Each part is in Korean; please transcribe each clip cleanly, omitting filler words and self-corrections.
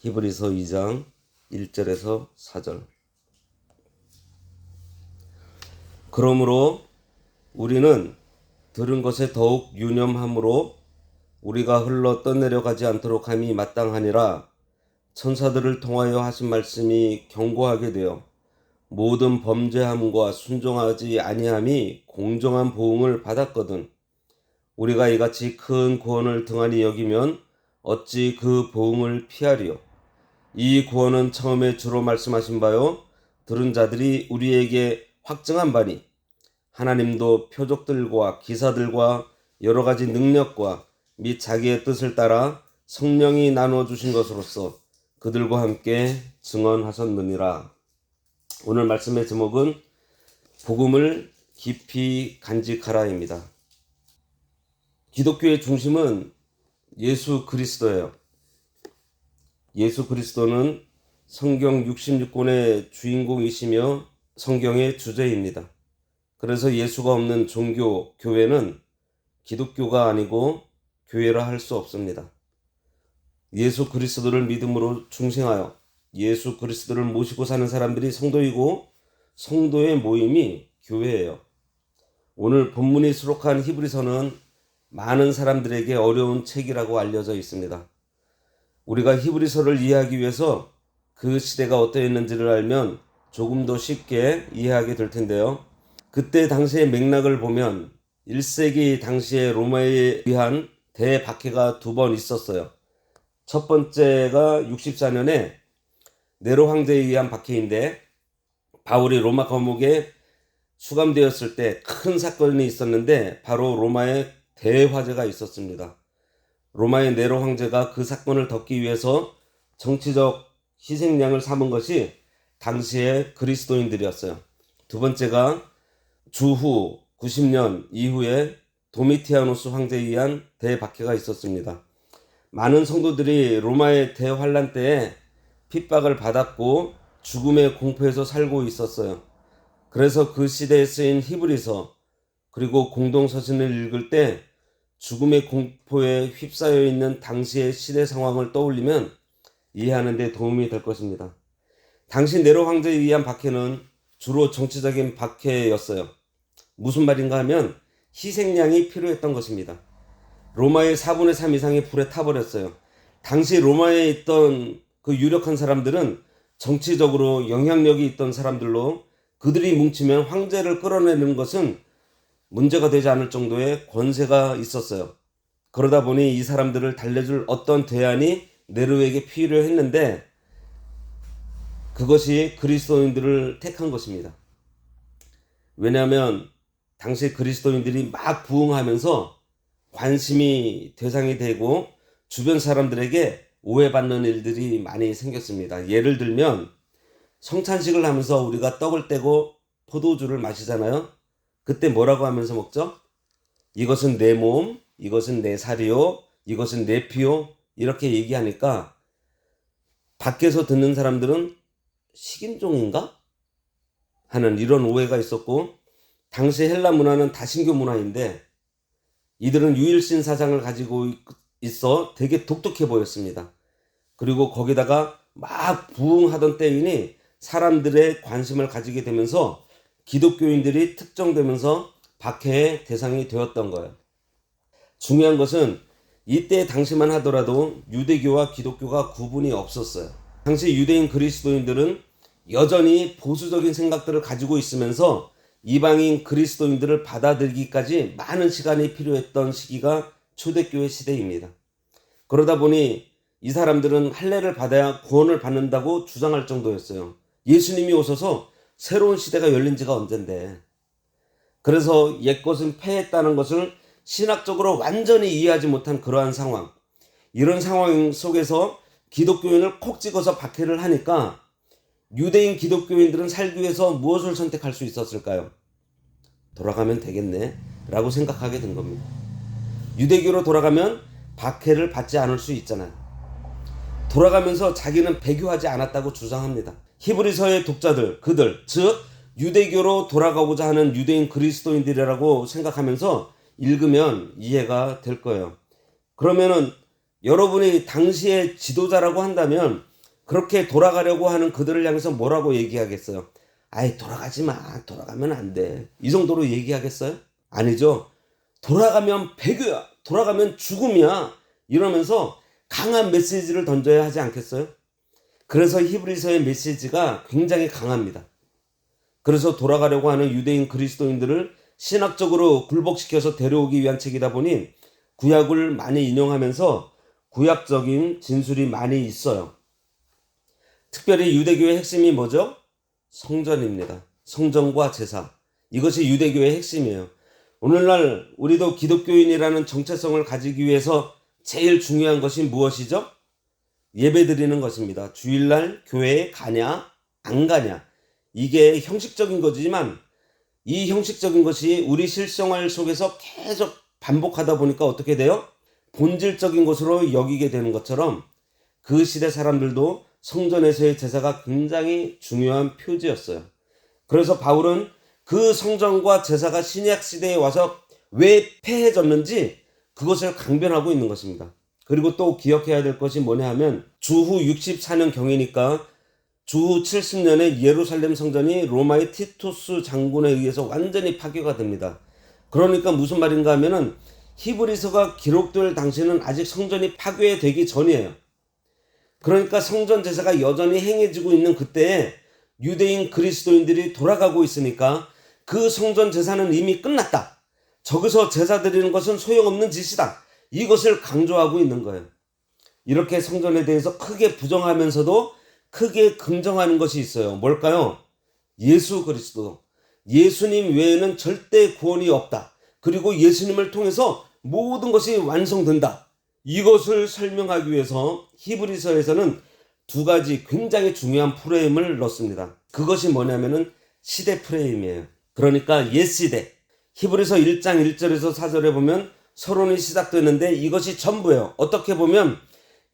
히브리서 2장 1절에서 4절. 그러므로 우리는 들은 것에 더욱 유념함으로 우리가 흘러 떠내려가지 않도록 함이 마땅하니라. 천사들을 통하여 하신 말씀이 경고하게 되어 모든 범죄함과 순종하지 아니함이 공정한 보응을 받았거든. 우리가 이같이 큰 구원을 등한히 여기면 어찌 그 보응을 피하리요. 이 구원은 처음에 주로 말씀하신 바요 들은 자들이 우리에게 확증한 바니 하나님도 표적들과 기사들과 여러 가지 능력과 및 자기의 뜻을 따라 성령이 나누어 주신 것으로서 그들과 함께 증언하셨느니라. 오늘 말씀의 제목은 복음을 깊이 간직하라입니다. 기독교의 중심은 예수 그리스도예요. 예수 그리스도는 성경 66권의 주인공이시며 성경의 주제입니다. 그래서 예수가 없는 종교, 교회는 기독교가 아니고 교회라 할 수 없습니다. 예수 그리스도를 믿음으로 중생하여 예수 그리스도를 모시고 사는 사람들이 성도이고 성도의 모임이 교회예요. 오늘 본문이 수록한 히브리서는 많은 사람들에게 어려운 책이라고 알려져 있습니다. 우리가 히브리서를 이해하기 위해서 그 시대가 어떠했는지를 알면 조금 더 쉽게 이해하게 될 텐데요. 그때 당시의 맥락을 보면 1세기 당시에 로마에 의한 대박해가 2번 있었어요. 첫 번째가 64년에 네로 황제에 의한 박해인데 바울이 로마 감옥에 수감되었을 때 큰 사건이 있었는데 바로 로마의 대화재가 있었습니다. 로마의 네로 황제가 그 사건을 덮기 위해서 정치적 희생양을 삼은 것이 당시의 그리스도인들이었어요. 두 번째가 주후 90년 이후에 도미티아누스 황제에 의한 대박해가 있었습니다. 많은 성도들이 로마의 대환란 때에 핍박을 받았고 죽음의 공포에서 살고 있었어요. 그래서 그 시대에 쓰인 히브리서 그리고 공동서신을 읽을 때 죽음의 공포에 휩싸여 있는 당시의 시대 상황을 떠올리면 이해하는 데 도움이 될 것입니다. 당시 네로 황제에 의한 박해는 주로 정치적인 박해였어요. 무슨 말인가 하면 희생양이 필요했던 것입니다. 로마의 4분의 3 이상이 불에 타버렸어요. 당시 로마에 있던 그 유력한 사람들은 정치적으로 영향력이 있던 사람들로 그들이 뭉치면 황제를 끌어내는 것은 문제가 되지 않을 정도의 권세가 있었어요. 그러다 보니 이 사람들을 달래줄 어떤 대안이 네로에게 필요했는데 그것이 그리스도인들을 택한 것입니다. 왜냐하면 당시 그리스도인들이 막 부흥하면서 관심이 대상이 되고 주변 사람들에게 오해받는 일들이 많이 생겼습니다. 예를 들면 성찬식을 하면서 우리가 떡을 떼고 포도주를 마시잖아요. 그때 뭐라고 하면서 먹죠? 이것은 내 몸, 이것은 내 살이요, 이것은 내 피요 이렇게 얘기하니까 밖에서 듣는 사람들은 식인종인가? 하는 이런 오해가 있었고 당시 헬라 문화는 다신교 문화인데 이들은 유일신 사상을 가지고 있어 되게 독특해 보였습니다. 그리고 거기다가 막 부흥하던 때이니 사람들의 관심을 가지게 되면서 기독교인들이 특정되면서 박해의 대상이 되었던 거예요. 중요한 것은 이때 당시만 하더라도 유대교와 기독교가 구분이 없었어요. 당시 유대인 그리스도인들은 여전히 보수적인 생각들을 가지고 있으면서 이방인 그리스도인들을 받아들이기까지 많은 시간이 필요했던 시기가 초대교회 시대입니다. 그러다 보니 이 사람들은 할례를 받아야 구원을 받는다고 주장할 정도였어요. 예수님이 오셔서 새로운 시대가 열린 지가 언젠데. 그래서 옛것은 패했다는 것을 신학적으로 완전히 이해하지 못한 그러한 상황. 이런 상황 속에서 기독교인을 콕 찍어서 박해를 하니까 유대인 기독교인들은 살기 위해서 무엇을 선택할 수 있었을까요? 돌아가면 되겠네 라고 생각하게 된 겁니다. 유대교로 돌아가면 박해를 받지 않을 수 있잖아요. 돌아가면서 자기는 배교하지 않았다고 주장합니다. 히브리서의 독자들, 그들, 즉 유대교로 돌아가고자 하는 유대인 그리스도인들이라고 생각하면서 읽으면 이해가 될 거예요. 그러면은 여러분이 당시의 지도자라고 한다면 그렇게 돌아가려고 하는 그들을 향해서 뭐라고 얘기하겠어요? 아이, 돌아가지 마. 돌아가면 안 돼. 이 정도로 얘기하겠어요? 아니죠. 돌아가면 배교야. 돌아가면 죽음이야. 이러면서 강한 메시지를 던져야 하지 않겠어요? 그래서 히브리서의 메시지가 굉장히 강합니다. 그래서 돌아가려고 하는 유대인 그리스도인들을 신학적으로 굴복시켜서 데려오기 위한 책이다 보니 구약을 많이 인용하면서 구약적인 진술이 많이 있어요. 특별히 유대교의 핵심이 뭐죠? 성전입니다. 성전과 제사. 이것이 유대교의 핵심이에요. 오늘날 우리도 기독교인이라는 정체성을 가지기 위해서 제일 중요한 것이 무엇이죠? 예배드리는 것입니다. 주일날 교회에 가냐 안 가냐, 이게 형식적인 거지만 이 형식적인 것이 우리 실생활 속에서 계속 반복하다 보니까 어떻게 돼요? 본질적인 것으로 여기게 되는 것처럼 그 시대 사람들도 성전에서의 제사가 굉장히 중요한 표지였어요. 그래서 바울은 그 성전과 제사가 신약 시대에 와서 왜 폐해졌는지 그것을 강변하고 있는 것입니다. 그리고 또 기억해야 될 것이 뭐냐 하면 주후 64년 경이니까 주후 70년에 예루살렘 성전이 로마의 티투스 장군에 의해서 완전히 파괴가 됩니다. 그러니까 무슨 말인가 하면은 히브리서가 기록될 당시는 아직 성전이 파괴되기 전이에요. 그러니까 성전 제사가 여전히 행해지고 있는 그때에 유대인 그리스도인들이 돌아가고 있으니까 그 성전 제사는 이미 끝났다. 저기서 제사 드리는 것은 소용없는 짓이다. 이것을 강조하고 있는 거예요. 이렇게 성전에 대해서 크게 부정하면서도 크게 긍정하는 것이 있어요. 뭘까요? 예수 그리스도. 예수님 외에는 절대 구원이 없다. 그리고 예수님을 통해서 모든 것이 완성된다. 이것을 설명하기 위해서 히브리서에서는 두 가지 굉장히 중요한 프레임을 넣습니다. 그것이 뭐냐면은 시대 프레임이에요. 그러니까 옛시대. 히브리서 1장 1절에서 4절에 보면 서론이 시작되는데 이것이 전부예요. 어떻게 보면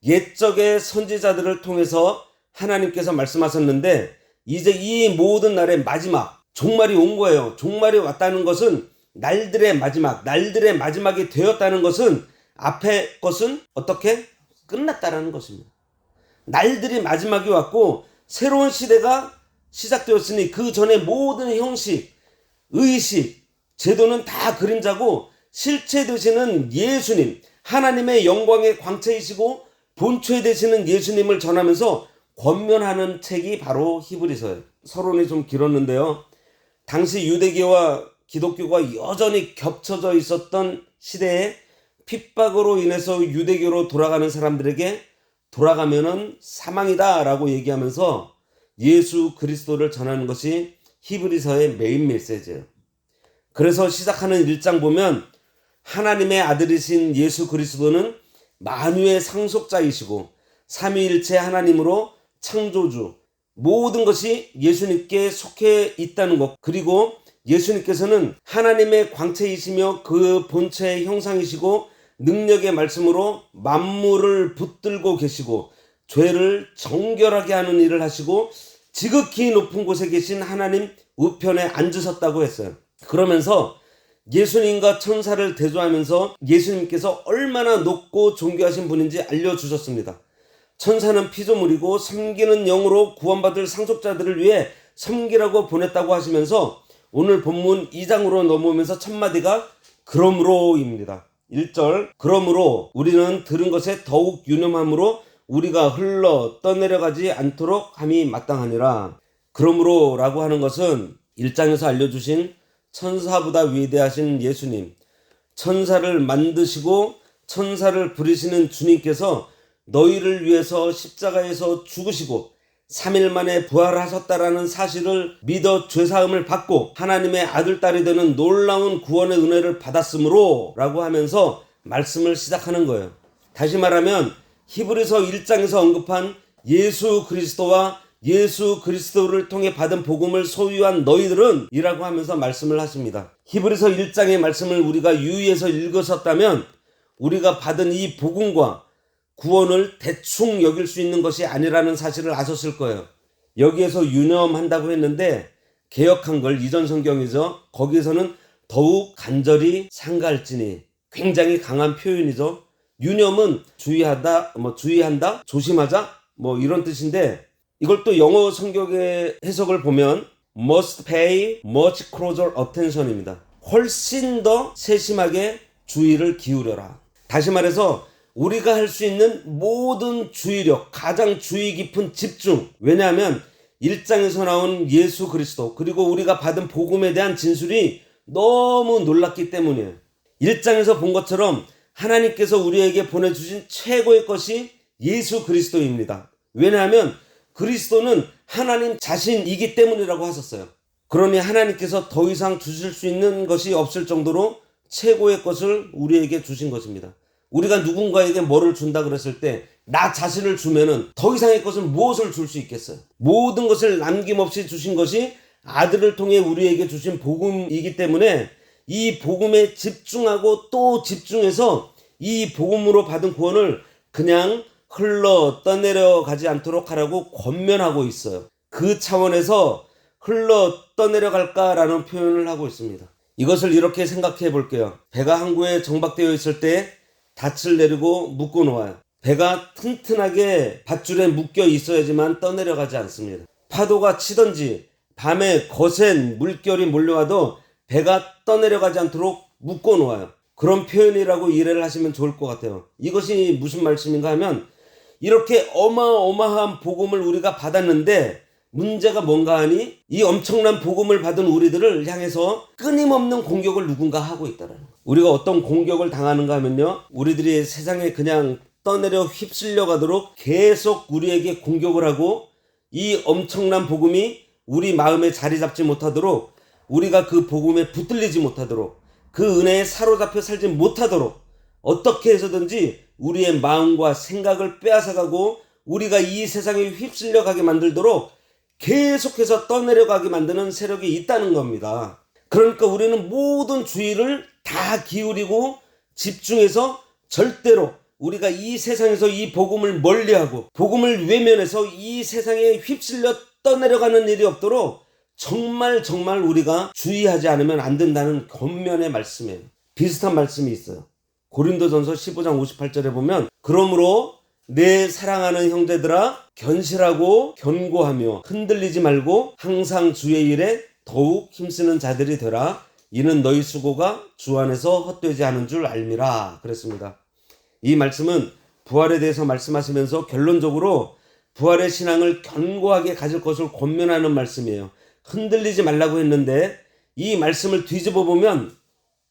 옛적의 선지자들을 통해서 하나님께서 말씀하셨는데 이제 이 모든 날의 마지막 종말이 온 거예요. 종말이 왔다는 것은 날들의 마지막이 되었다는 것은 앞에 것은 어떻게 끝났다라는 것입니다. 날들이 마지막이 왔고 새로운 시대가 시작되었으니 그 전에 모든 형식, 의식, 제도는 다 그림자고 실체 되시는 예수님, 하나님의 영광의 광채이시고 본체 되시는 예수님을 전하면서 권면하는 책이 바로 히브리서예요. 서론이 좀 길었는데요. 당시 유대교와 기독교가 여전히 겹쳐져 있었던 시대에 핍박으로 인해서 유대교로 돌아가는 사람들에게 돌아가면은 사망이다 라고 얘기하면서 예수 그리스도를 전하는 것이 히브리서의 메인 메시지예요. 그래서 시작하는 1장 보면 하나님의 아들이신 예수 그리스도는 만유의 상속자이시고 삼위일체 하나님으로 창조주, 모든 것이 예수님께 속해 있다는 것, 그리고 예수님께서는 하나님의 광채이시며 그 본체의 형상이시고 능력의 말씀으로 만물을 붙들고 계시고 죄를 정결하게 하는 일을 하시고 지극히 높은 곳에 계신 하나님 우편에 앉으셨다고 했어요. 그러면서 예수님과 천사를 대조하면서 예수님께서 얼마나 높고 존귀하신 분인지 알려주셨습니다. 천사는 피조물이고 섬기는 영으로 구원받을 상속자들을 위해 섬기라고 보냈다고 하시면서 오늘 본문 2장으로 넘어오면서 첫 마디가 그러므로입니다. 1절 그러므로 우리는 들은 것에 더욱 유념함으로 우리가 흘러 떠내려가지 않도록 함이 마땅하니라. 그러므로 라고 하는 것은 1장에서 알려주신 천사보다 위대하신 예수님, 천사를 만드시고 천사를 부리시는 주님께서 너희를 위해서 십자가에서 죽으시고 3일 만에 부활하셨다라는 사실을 믿어 죄사함을 받고 하나님의 아들, 딸이 되는 놀라운 구원의 은혜를 받았으므로 라고 하면서 말씀을 시작하는 거예요. 다시 말하면 히브리서 1장에서 언급한 예수 그리스도와 예수 그리스도를 통해 받은 복음을 소유한 너희들은 이라고 하면서 말씀을 하십니다. 히브리서 1장의 말씀을 우리가 유의해서 읽으셨다면 우리가 받은 이 복음과 구원을 대충 여길 수 있는 것이 아니라는 사실을 아셨을 거예요. 여기에서 유념한다고 했는데 개역한 걸 이전 성경이죠. 거기에서는 더욱 간절히 상갈지니 굉장히 강한 표현이죠. 유념은 주의한다, 조심하자, 뭐 이런 뜻인데, 이걸 또 영어 성경의 해석을 보면 must pay much closer attention입니다. 훨씬 더 세심하게 주의를 기울여라. 다시 말해서 우리가 할 수 있는 모든 주의력, 가장 주의 깊은 집중. 왜냐하면 1장에서 나온 예수 그리스도, 그리고 우리가 받은 복음에 대한 진술이 너무 놀랍기 때문이에요. 1장에서 본 것처럼 하나님께서 우리에게 보내주신 최고의 것이 예수 그리스도입니다. 왜냐하면 그리스도는 하나님 자신이기 때문이라고 하셨어요. 그러니 하나님께서 더 이상 주실 수 있는 것이 없을 정도로 최고의 것을 우리에게 주신 것입니다. 우리가 누군가에게 뭐를 준다 그랬을 때 나 자신을 주면은 더 이상의 것은 무엇을 줄 수 있겠어요? 모든 것을 남김없이 주신 것이 아들을 통해 우리에게 주신 복음이기 때문에 이 복음에 집중하고 또 집중해서 이 복음으로 받은 구원을 그냥 흘러 떠내려 가지 않도록 하라고 권면하고 있어요. 그 차원에서 흘러 떠내려 갈까라는 표현을 하고 있습니다. 이것을 이렇게 생각해 볼게요. 배가 항구에 정박되어 있을 때 닻을 내리고 묶어 놓아요. 배가 튼튼하게 밧줄에 묶여 있어야지만 떠내려가지 않습니다. 파도가 치든지 밤에 거센 물결이 몰려와도 배가 떠내려가지 않도록 묶어 놓아요. 그런 표현이라고 이해를 하시면 좋을 것 같아요. 이것이 무슨 말씀인가 하면, 이렇게 어마어마한 복음을 우리가 받았는데 문제가 뭔가 하니 이 엄청난 복음을 받은 우리들을 향해서 끊임없는 공격을 누군가 하고 있다는 거예요. 우리가 어떤 공격을 당하는가 하면요, 우리들이 세상에 그냥 떠내려 휩쓸려 가도록 계속 우리에게 공격을 하고, 이 엄청난 복음이 우리 마음에 자리 잡지 못하도록, 우리가 그 복음에 붙들리지 못하도록, 그 은혜에 사로잡혀 살지 못하도록 어떻게 해서든지 우리의 마음과 생각을 빼앗아가고 우리가 이 세상에 휩쓸려 가게 만들도록 계속해서 떠내려가게 만드는 세력이 있다는 겁니다. 그러니까 우리는 모든 주의를 다 기울이고 집중해서 절대로 우리가 이 세상에서 이 복음을 멀리하고 복음을 외면해서 이 세상에 휩쓸려 떠내려가는 일이 없도록 정말 우리가 주의하지 않으면 안 된다는 권면의 말씀이에요. 비슷한 말씀이 있어요. 고린도전서 15장 58절에 보면, 그러므로 내 사랑하는 형제들아, 견실하고 견고하며 흔들리지 말고 항상 주의 일에 더욱 힘쓰는 자들이 되라. 이는 너희 수고가 주 안에서 헛되지 않은 줄 알미라. 그랬습니다. 이 말씀은 부활에 대해서 말씀하시면서 결론적으로 부활의 신앙을 견고하게 가질 것을 권면하는 말씀이에요. 흔들리지 말라고 했는데 이 말씀을 뒤집어 보면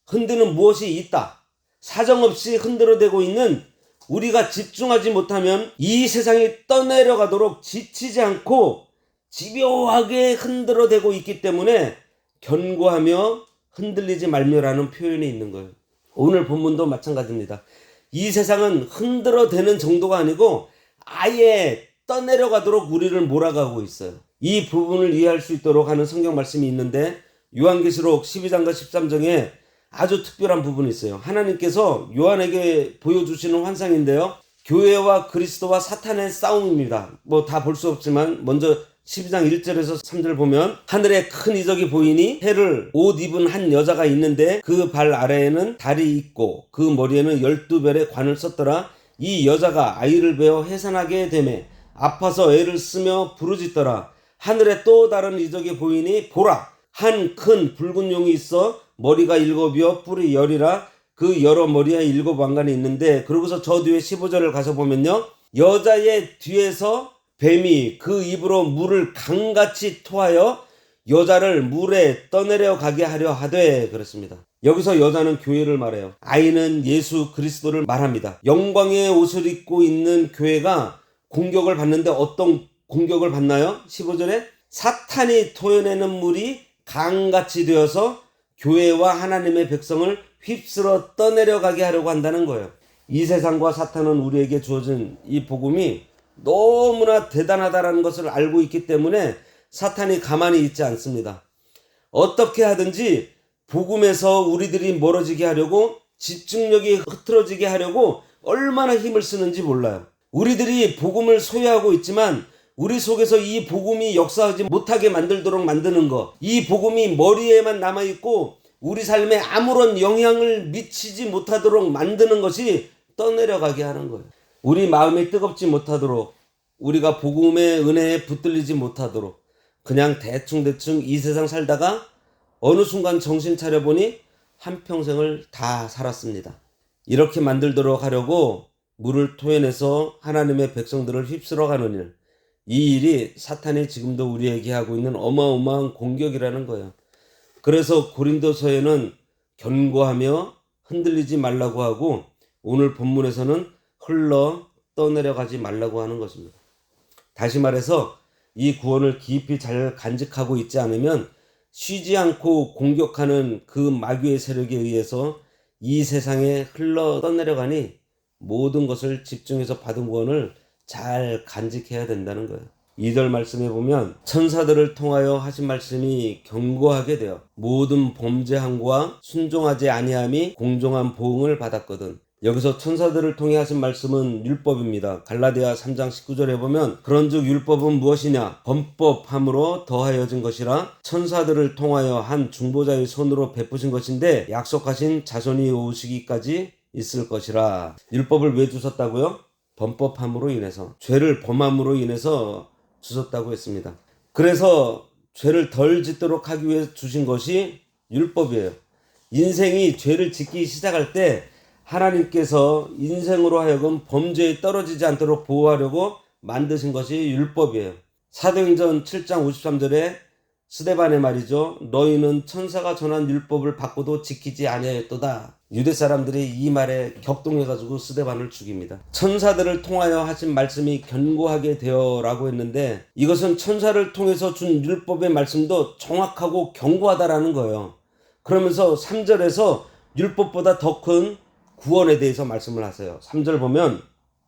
흔드는 무엇이 있다. 사정없이 흔들어대고 있는 우리가 집중하지 못하면 이 세상이 떠내려가도록 지치지 않고 집요하게 흔들어대고 있기 때문에 견고하며 흔들리지 말며라는 표현이 있는 거예요. 오늘 본문도 마찬가지입니다. 이 세상은 흔들어대는 정도가 아니고 아예 떠내려가도록 우리를 몰아가고 있어요. 이 부분을 이해할 수 있도록 하는 성경 말씀이 있는데, 요한계시록 12장과 13장에 아주 특별한 부분이 있어요. 하나님께서 요한에게 보여주시는 환상인데요, 교회와 그리스도와 사탄의 싸움입니다. 뭐 다 볼 수 없지만 먼저 12장 1절에서 3절 보면, 하늘에 큰 이적이 보이니 해를 옷 입은 한 여자가 있는데 그 발 아래에는 달이 있고 그 머리에는 12별의 관을 썼더라. 이 여자가 아이를 베어 해산하게 되매 아파서 애를 쓰며 부르짖더라. 하늘에 또 다른 이적이 보이니 보라, 한 큰 붉은 용이 있어 머리가 7이요 뿔이 10이라. 그 여러 머리에 7 왕관이 있는데, 그러고서 저 뒤에 15절을 가서 보면요, 여자의 뒤에서 뱀이 그 입으로 물을 강같이 토하여 여자를 물에 떠내려 가게 하려 하되, 그랬습니다. 여기서 여자는 교회를 말해요. 아이는 예수 그리스도를 말합니다. 영광의 옷을 입고 있는 교회가 공격을 받는데 어떤 공격을 받나요? 15절에 사탄이 토해내는 물이 강같이 되어서 교회와 하나님의 백성을 휩쓸어 떠내려가게 하려고 한다는 거예요. 이 세상과 사탄은 우리에게 주어진 이 복음이 너무나 대단하다는 것을 알고 있기 때문에 사탄이 가만히 있지 않습니다. 어떻게 하든지 복음에서 우리들이 멀어지게 하려고, 집중력이 흐트러지게 하려고 얼마나 힘을 쓰는지 몰라요. 우리들이 복음을 소유하고 있지만 우리 속에서 이 복음이 역사하지 못하게 만들도록 만드는 것, 이 복음이 머리에만 남아있고 우리 삶에 아무런 영향을 미치지 못하도록 만드는 것이 떠내려가게 하는 거예요. 우리 마음이 뜨겁지 못하도록, 우리가 복음의 은혜에 붙들리지 못하도록 그냥 대충대충 이 세상 살다가 어느 순간 정신 차려보니 한평생을 다 살았습니다. 이렇게 만들도록 하려고 물을 토해내서 하나님의 백성들을 휩쓸어 가는 일, 이 일이 사탄이 지금도 우리에게 하고 있는 어마어마한 공격이라는 거예요. 그래서 고린도서에는 견고하며 흔들리지 말라고 하고 오늘 본문에서는 흘러 떠내려가지 말라고 하는 것입니다. 다시 말해서 이 구원을 깊이 잘 간직하고 있지 않으면 쉬지 않고 공격하는 그 마귀의 세력에 의해서 이 세상에 흘러 떠내려가니 모든 것을 집중해서 받은 구원을 잘 간직해야 된다는 거예요. 2절 말씀에 보면 천사들을 통하여 하신 말씀이 견고하게 되어 모든 범죄함과 순종하지 아니함이 공정한 보응을 받았거든. 여기서 천사들을 통해 하신 말씀은 율법입니다. 갈라디아 3장 19절에 보면 그런즉 율법은 무엇이냐? 범법함으로 더하여진 것이라 천사들을 통하여 한 중보자의 손으로 베푸신 것인데 약속하신 자손이 오시기까지 있을 것이라. 율법을 왜 주셨다고요? 범법함으로 인해서, 죄를 범함으로 인해서 주셨다고 했습니다. 그래서 죄를 덜 짓도록 하기 위해 주신 것이 율법이에요. 인생이 죄를 짓기 시작할 때 하나님께서 인생으로 하여금 범죄에 떨어지지 않도록 보호하려고 만드신 것이 율법이에요. 사도행전 7장 53절에 스데반의 말이죠. 너희는 천사가 전한 율법을 받고도 지키지 아니하였도다. 유대 사람들이 이 말에 격동해가지고 스데반을 죽입니다. 천사들을 통하여 하신 말씀이 견고하게 되어라고 했는데 이것은 천사를 통해서 준 율법의 말씀도 정확하고 견고하다라는 거예요. 그러면서 3절에서 율법보다 더 큰 구원에 대해서 말씀을 하세요. 3절 보면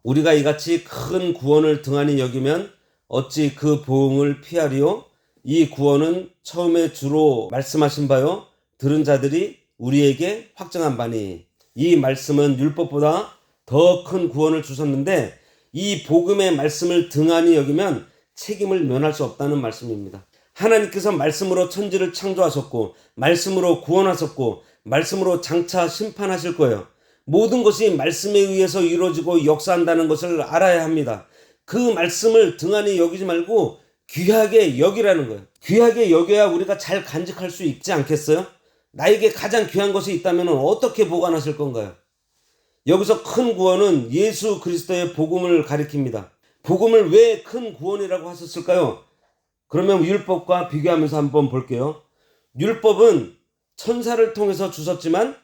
우리가 이같이 큰 구원을 등한히 여기면 어찌 그 보응을 피하리요? 이 구원은 처음에 주로 말씀하신 바요 들은 자들이 우리에게 확정한 바니. 이 말씀은 율법보다 더 큰 구원을 주셨는데 이 복음의 말씀을 등한히 여기면 책임을 면할 수 없다는 말씀입니다. 하나님께서 말씀으로 천지를 창조하셨고 말씀으로 구원하셨고 말씀으로 장차 심판하실 거예요. 모든 것이 말씀에 의해서 이루어지고 역사한다는 것을 알아야 합니다. 그 말씀을 등한히 여기지 말고 귀하게 여기라는 거예요. 귀하게 여겨야 우리가 잘 간직할 수 있지 않겠어요? 나에게 가장 귀한 것이 있다면 어떻게 보관하실 건가요? 여기서 큰 구원은 예수 그리스도의 복음을 가리킵니다. 복음을 왜 큰 구원이라고 하셨을까요? 그러면 율법과 비교하면서 한번 볼게요. 율법은 천사를 통해서 주셨지만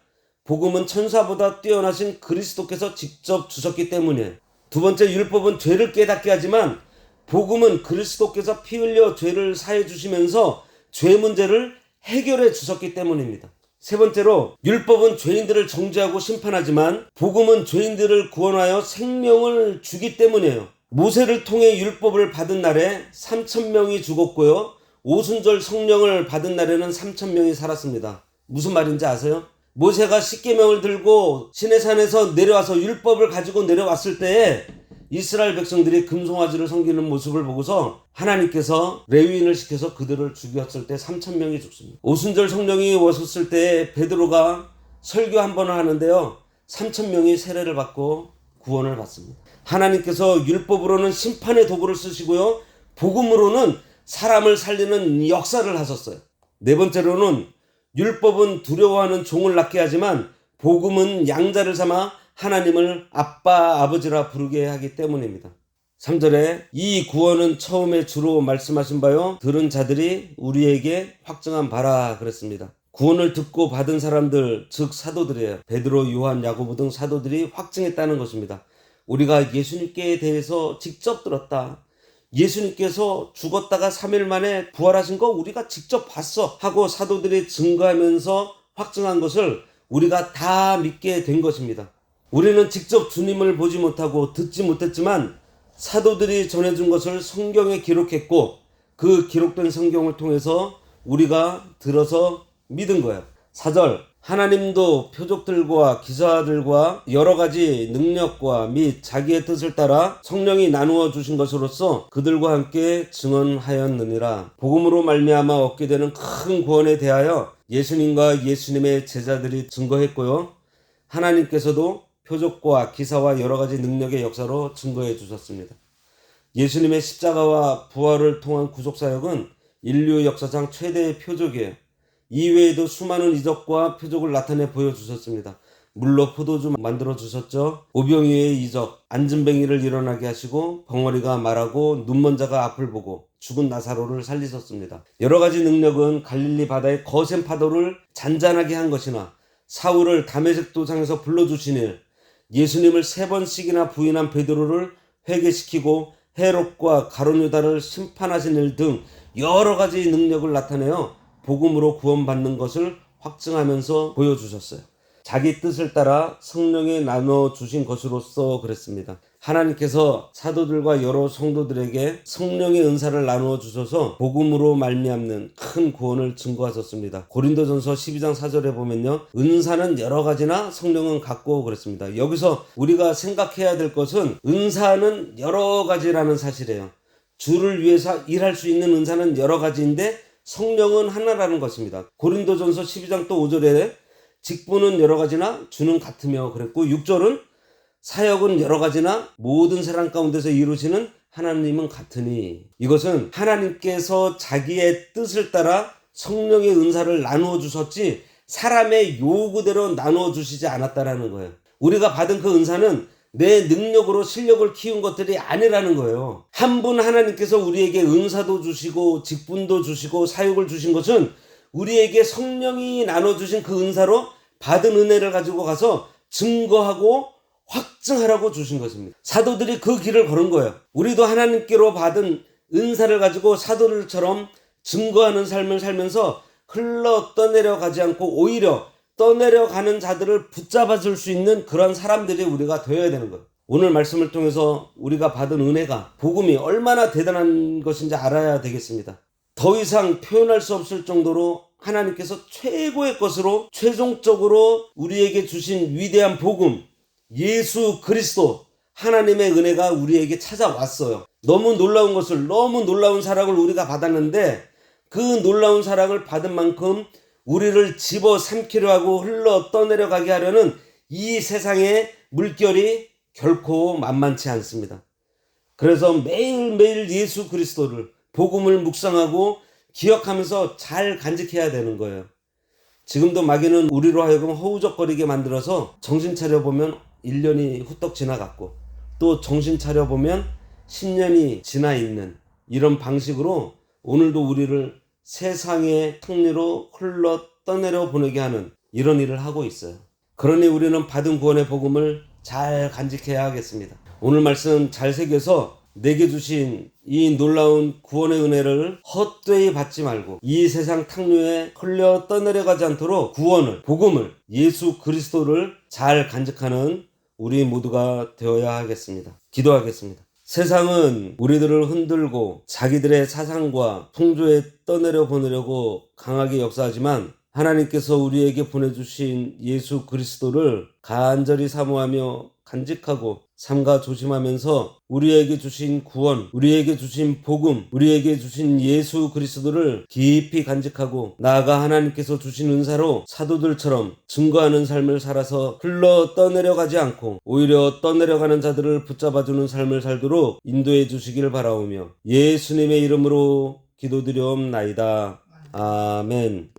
복음은 천사보다 뛰어나신 그리스도께서 직접 주셨기 때문이에요. 두 번째, 율법은 죄를 깨닫게 하지만 복음은 그리스도께서 피 흘려 죄를 사해 주시면서 죄 문제를 해결해 주셨기 때문입니다. 세 번째로, 율법은 죄인들을 정죄하고 심판하지만 복음은 죄인들을 구원하여 생명을 주기 때문이에요. 모세를 통해 율법을 받은 날에 3,000명이 죽었고요. 오순절 성령을 받은 날에는 3,000명이 살았습니다. 무슨 말인지 아세요? 모세가 십계명을 들고 시내산에서 내려와서 율법을 가지고 내려왔을 때에 이스라엘 백성들이 금송아지를 섬기는 모습을 보고서 하나님께서 레위인을 시켜서 그들을 죽였을 때 3,000명이 죽습니다. 오순절 성령이 오셨을 때 베드로가 설교 한 번을 하는데요. 3,000명이 세례를 받고 구원을 받습니다. 하나님께서 율법으로는 심판의 도구를 쓰시고요. 복음으로는 사람을 살리는 역사를 하셨어요. 네 번째로는 율법은 두려워하는 종을 낳게 하지만 복음은 양자를 삼아 하나님을 아빠, 아버지라 부르게 하기 때문입니다. 3절에 이 구원은 처음에 주로 말씀하신 바요 들은 자들이 우리에게 확증한 바라 그랬습니다. 구원을 듣고 받은 사람들, 즉 사도들이에요. 베드로, 요한, 야고보 등 사도들이 확증했다는 것입니다. 우리가 예수님께 대해서 직접 들었다. 예수님께서 죽었다가 3일 만에 부활하신 거 우리가 직접 봤어 하고 사도들이 증거하면서 확증한 것을 우리가 다 믿게 된 것입니다. 우리는 직접 주님을 보지 못하고 듣지 못했지만 사도들이 전해준 것을 성경에 기록했고 그 기록된 성경을 통해서 우리가 들어서 믿은 거예요. 4절, 하나님도 표적들과 기사들과 여러 가지 능력과 및 자기의 뜻을 따라 성령이 나누어 주신 것으로서 그들과 함께 증언하였느니라. 복음으로 말미암아 얻게 되는 큰 구원에 대하여 예수님과 예수님의 제자들이 증거했고요. 하나님께서도 표적과 기사와 여러 가지 능력의 역사로 증거해 주셨습니다. 예수님의 십자가와 부활을 통한 구속사역은 인류 역사상 최대의 표적이에요. 이외에도 수많은 이적과 표적을 나타내 보여주셨습니다. 물로 포도주 만들어 주셨죠. 오병이의 이적, 앉은뱅이를 일어나게 하시고 벙어리가 말하고 눈먼 자가 앞을 보고 죽은 나사로를 살리셨습니다. 여러 가지 능력은 갈릴리 바다의 거센 파도를 잔잔하게 한 것이나 사울을 다메섹 도상에서 불러주신 일, 예수님을 3번씩이나 부인한 베드로를 회개시키고 헤롯과 가룟유다를 심판하신 일 등 여러 가지 능력을 나타내어 복음으로 구원받는 것을 확증하면서 보여주셨어요. 자기 뜻을 따라 성령이 나눠주신 것으로서 그랬습니다. 하나님께서 사도들과 여러 성도들에게 성령의 은사를 나누어 주셔서 복음으로 말미암는 큰 구원을 증거하셨습니다. 고린도전서 12장 4절에 보면요, 은사는 여러 가지나 성령은 같고 그랬습니다. 여기서 우리가 생각해야 될 것은 은사는 여러 가지라는 사실이에요. 주를 위해서 일할 수 있는 은사는 여러 가지인데 성령은 하나라는 것입니다. 고린도전서 12장 또 5절에 직분은 여러 가지나 주는 같으며 그랬고, 6절은 사역은 여러 가지나 모든 사람 가운데서 이루시는 하나님은 같으니, 이것은 하나님께서 자기의 뜻을 따라 성령의 은사를 나누어 주셨지 사람의 요구대로 나누어 주시지 않았다라는 거예요. 우리가 받은 그 은사는 내 능력으로 실력을 키운 것들이 아니라는 거예요. 한 분 하나님께서 우리에게 은사도 주시고 직분도 주시고 사역을 주신 것은 우리에게 성령이 나눠주신 그 은사로 받은 은혜를 가지고 가서 증거하고 확증하라고 주신 것입니다. 사도들이 그 길을 걸은 거예요. 우리도 하나님께로 받은 은사를 가지고 사도들처럼 증거하는 삶을 살면서 흘러 떠내려가지 않고 오히려 떠내려가는 자들을 붙잡아 줄 수 있는 그런 사람들이 우리가 되어야 되는 거예요. 오늘 말씀을 통해서 우리가 받은 은혜가, 복음이 얼마나 대단한 것인지 알아야 되겠습니다. 더 이상 표현할 수 없을 정도로 하나님께서 최고의 것으로 최종적으로 우리에게 주신 위대한 복음, 예수 그리스도, 하나님의 은혜가 우리에게 찾아왔어요. 너무 놀라운 것을, 너무 놀라운 사랑을 우리가 받았는데 그 놀라운 사랑을 받은 만큼 우리를 집어삼키려 하고 흘러 떠내려가게 하려는 이 세상의 물결이 결코 만만치 않습니다. 그래서 매일매일 예수 그리스도를, 복음을 묵상하고 기억하면서 잘 간직해야 되는 거예요. 지금도 마귀는 우리로 하여금 허우적거리게 만들어서 정신 차려보면 1년이 후떡 지나갔고 또 정신 차려보면 10년이 지나 있는 이런 방식으로 오늘도 우리를 세상의 탕리로 흘러 떠내려 보내게 하는 이런 일을 하고 있어요. 그러니 우리는 받은 구원의 복음을 잘 간직해야 하겠습니다. 오늘 말씀 잘 새겨서 내게 주신 이 놀라운 구원의 은혜를 헛되이 받지 말고 이 세상 탕류에 흘려 떠내려가지 않도록 구원을, 복음을, 예수 그리스도를 잘 간직하는 우리 모두가 되어야 하겠습니다. 기도하겠습니다. 세상은 우리들을 흔들고 자기들의 사상과 풍조에 떠내려 보내려고 강하게 역사하지만 하나님께서 우리에게 보내주신 예수 그리스도를 간절히 사모하며 간직하고 삼가 조심하면서 우리에게 주신 구원, 우리에게 주신 복음, 우리에게 주신 예수 그리스도를 깊이 간직하고 나아가 하나님께서 주신 은사로 사도들처럼 증거하는 삶을 살아서 흘러 떠내려가지 않고 오히려 떠내려가는 자들을 붙잡아주는 삶을 살도록 인도해 주시길 바라오며 예수님의 이름으로 기도드리옵나이다. 아멘.